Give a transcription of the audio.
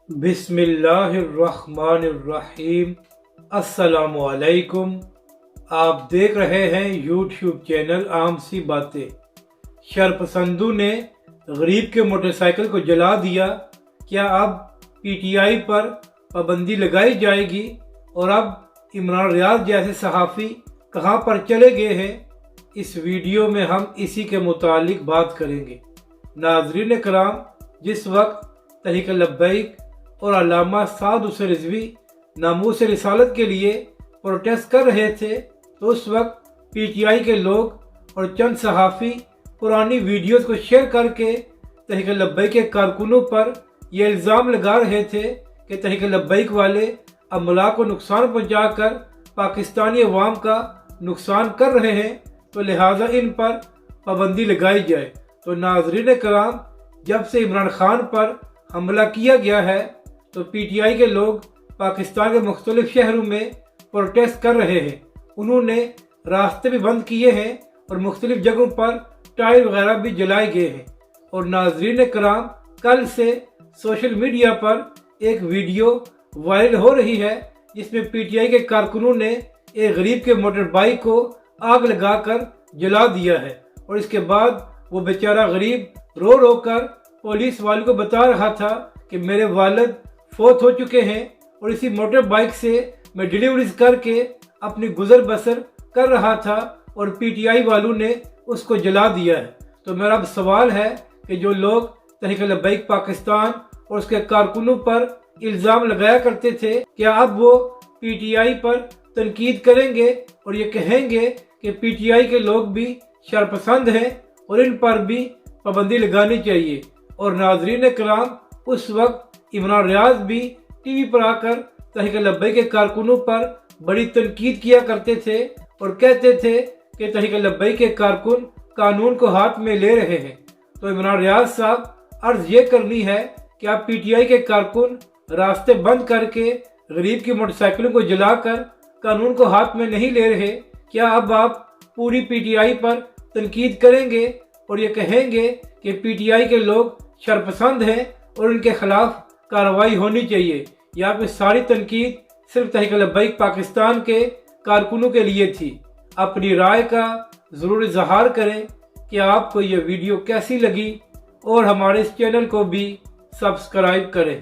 بسم اللہ الرحمن الرحیم۔ السلام علیکم۔ آپ دیکھ رہے ہیں یوٹیوب چینل عام سی باتیں۔ شرپسندوں نے غریب کے موٹر سائیکل کو جلا دیا۔ کیا اب پی ٹی آئی پر پابندی لگائی جائے گی؟ اور اب عمران ریاض جیسے صحافی کہاں پر چلے گئے ہیں؟ اس ویڈیو میں ہم اسی کے متعلق بات کریں گے۔ ناظرین کرام، جس وقت تحریک لبیک اور علامہ سعد حسین رضوی ناموس رسالت کے لیے پروٹیسٹ کر رہے تھے، تو اس وقت پی ٹی آئی کے لوگ اور چند صحافی پرانی ویڈیوز کو شیئر کر کے تحریک لبیک کے کارکنوں پر یہ الزام لگا رہے تھے کہ تحریک لبیک والے عملہ کو نقصان پہنچا کر پاکستانی عوام کا نقصان کر رہے ہیں، تو لہٰذا ان پر پابندی لگائی جائے۔ تو ناظرین کرام، جب سے عمران خان پر حملہ کیا گیا ہے تو پی ٹی آئی کے لوگ پاکستان کے مختلف شہروں میں پروٹیسٹ کر رہے ہیں۔ انہوں نے راستے بھی بند کیے ہیں اور مختلف جگہوں پر ٹائر وغیرہ بھی جلائے گئے ہیں۔ اور ناظرین کرام، کل سے سوشل میڈیا پر ایک ویڈیو وائرل ہو رہی ہے جس میں پی ٹی آئی کے کارکنوں نے ایک غریب کے موٹر بائیک کو آگ لگا کر جلا دیا ہے، اور اس کے بعد وہ بیچارہ غریب رو رو کر پولیس والوں کو بتا رہا تھا کہ میرے والد فوت ہو چکے ہیں اور اسی موٹر بائیک سے میں ڈیلیوریز کر کے اپنی گزر بسر کر رہا تھا، اور پی ٹی آئی والوں نے اس کو جلا دیا ہے۔ تو میرا اب سوال ہے کہ جو لوگ تحریک لبیک پاکستان اور اس کے کارکنوں پر الزام لگایا کرتے تھے، کیا اب وہ پی ٹی آئی پر تنقید کریں گے اور یہ کہیں گے کہ پی ٹی آئی کے لوگ بھی شرپسند ہیں اور ان پر بھی پابندی لگانی چاہیے؟ اور ناظرین کرام، اس وقت عمران ریاض بھی ٹی وی پر آ کر تحریک لبیک کے کارکنوں پر بڑی تنقید کیا کرتے تھے اور کہتے تھے کہ تحریک لبیک کے کارکن قانون کو ہاتھ میں لے رہے ہیں۔ تو عمران ریاض صاحب، عرض یہ کرنی ہے کہ آپ پی ٹی آئی کے کارکن راستے بند کر کے غریب کی موٹر سائیکلوں کو جلا کر قانون کو ہاتھ میں نہیں لے رہے۔ کیا اب آپ پوری پی ٹی آئی پر تنقید کریں گے اور یہ کہیں گے کہ پی ٹی آئی کے لوگ شرپسند ہیں اور ان کے خلاف کارروائی ہونی چاہیے؟ یا پھر ساری تنقید صرف تحریک لبیک پاکستان کے کارکنوں کے لیے تھی؟ اپنی رائے کا ضرور اظہار کریں کہ آپ کو یہ ویڈیو کیسی لگی، اور ہمارے اس چینل کو بھی سبسکرائب کریں۔